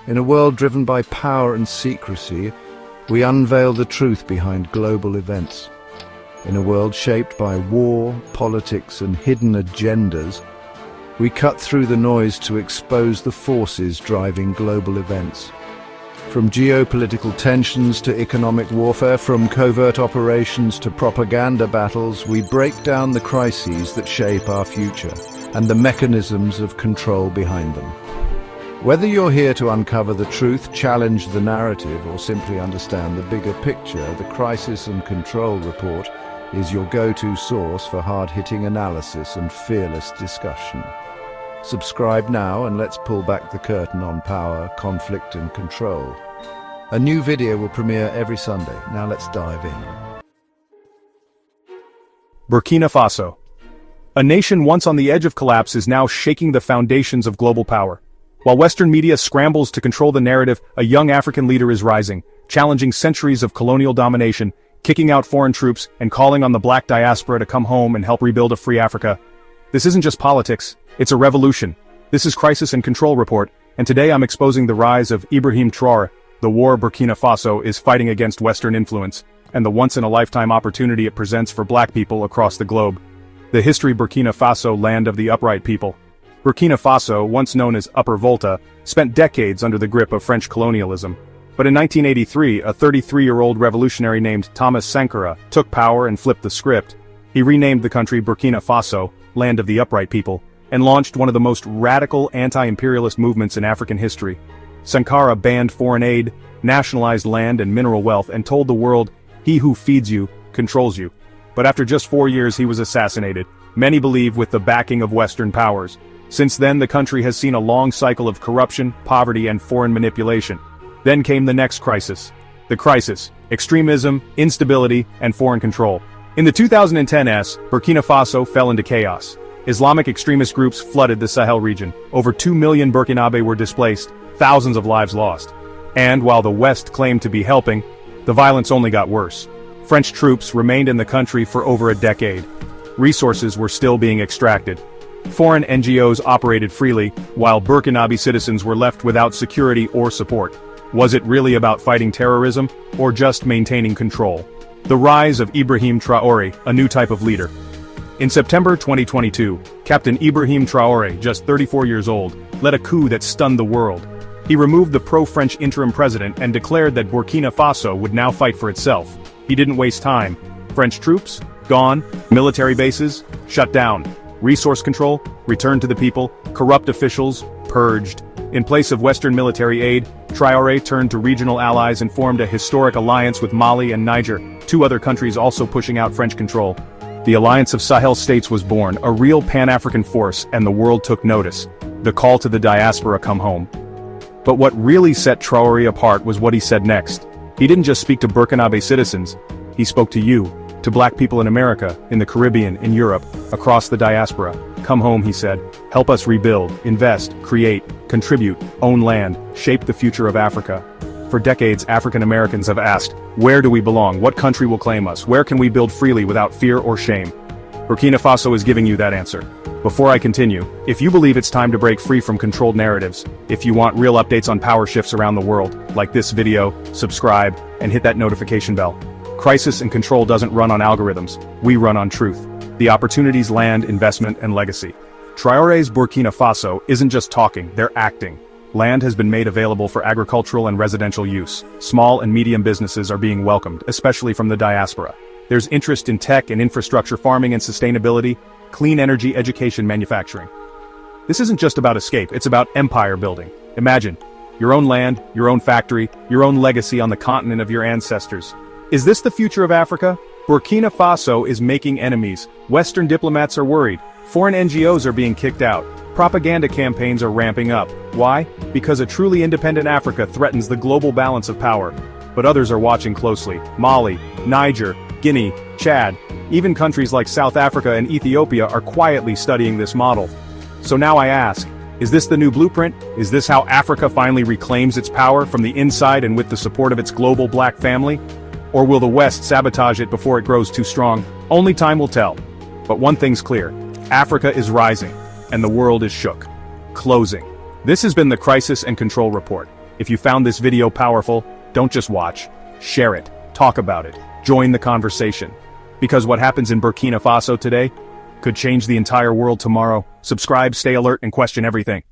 In a world driven by power and secrecy, we unveil the truth behind global events. In a world shaped by war, politics, and hidden agendas, we cut through the noise to expose the forces driving global events. From geopolitical tensions to economic warfare, from covert operations to propaganda battles, we break down the crises that shape our future and the mechanisms of control behind them. Whether you're here to uncover the truth, challenge the narrative, or simply understand the bigger picture, the Crisis and Control Report is your go-to source for hard-hitting analysis and fearless discussion. Subscribe now and let's pull back the curtain on power, conflict and control. A new video will premiere every Sunday. Now let's dive in. Burkina Faso. A nation once on the edge of collapse is now shaking the foundations of global power. While Western media scrambles to control the narrative, a young African leader is rising, challenging centuries of colonial domination, kicking out foreign troops, and calling on the black diaspora to come home and help rebuild a free Africa. This isn't just politics, it's a revolution. This is Crisis and Control Report, and today I'm exposing the rise of Ibrahim Traoré. The war Burkina Faso is fighting against Western influence, and the once-in-a-lifetime opportunity it presents for black people across the globe. The history Burkina Faso, land of the upright people. Burkina Faso, once known as Upper Volta, spent decades under the grip of French colonialism. But in 1983, a 33-year-old revolutionary named Thomas Sankara took power and flipped the script. He renamed the country Burkina Faso, land of the upright people, and launched one of the most radical anti-imperialist movements in African history. Sankara banned foreign aid, nationalized land and mineral wealth, and told the world, "He who feeds you, controls you." But after just 4 years he was assassinated, many believe with the backing of Western powers. Since then the country has seen a long cycle of corruption, poverty and foreign manipulation. Then came the next crisis. The crisis: extremism, instability, and foreign control. In the 2010s, Burkina Faso fell into chaos. Islamic extremist groups flooded the Sahel region. Over 2 million Burkinabe were displaced, thousands of lives lost. And while the West claimed to be helping, the violence only got worse. French troops remained in the country for over a decade. Resources were still being extracted. Foreign NGOs operated freely, while Burkinabe citizens were left without security or support. Was it really about fighting terrorism, or just maintaining control? The rise of Ibrahim Traoré, a new type of leader. In September 2022, Captain Ibrahim Traoré, just 34 years old, led a coup that stunned the world. He removed the pro-French interim president and declared that Burkina Faso would now fight for itself. He didn't waste time. French troops? Gone. Military bases? Shut down. Resource control? Returned to the people. Corrupt officials? Purged. In place of Western military aid, Traoré turned to regional allies and formed a historic alliance with Mali and Niger, two other countries also pushing out French control. The Alliance of Sahel States was born, a real Pan-African force, and the world took notice. The call to the diaspora: come home. But what really set Traoré apart was what he said next. He didn't just speak to Burkinabe citizens, he spoke to you, to black people in America, in the Caribbean, in Europe, across the diaspora. Come home, he said. Help us rebuild, invest, create, contribute, own land, shape the future of Africa. For decades, African Americans have asked, where do we belong? What country will claim us? Where can we build freely without fear or shame? Burkina Faso is giving you that answer. Before I continue, if you believe it's time to break free from controlled narratives, if you want real updates on power shifts around the world, like this video, subscribe, and hit that notification bell. Crisis and Control doesn't run on algorithms, we run on truth. The opportunities, land, investment, and legacy. Traoré's Burkina Faso isn't just talking, they're acting. Land has been made available for agricultural and residential use. Small and medium businesses are being welcomed, especially from the diaspora. There's interest in tech and infrastructure, farming and sustainability, clean energy, education, manufacturing. This isn't just about escape, it's about empire building. Imagine, your own land, your own factory, your own legacy on the continent of your ancestors. Is this the future of Africa? Burkina Faso is making enemies. Western diplomats are worried. Foreign NGOs are being kicked out. Propaganda campaigns are ramping up. Why? Because a truly independent Africa threatens the global balance of power. But others are watching closely. Mali, Niger, Guinea, Chad, even countries like South Africa and Ethiopia are quietly studying this model. So now I ask, is this the new blueprint? Is this how Africa finally reclaims its power from the inside and with the support of its global black family? Or will the West sabotage it before it grows too strong? Only time will tell. But one thing's clear, Africa is rising, and the world is shook. Closing. This has been the Crisis and Control Report. If you found this video powerful, don't just watch. Share it. Talk about it. Join the conversation. Because what happens in Burkina Faso today could change the entire world tomorrow. Subscribe, stay alert, and question everything.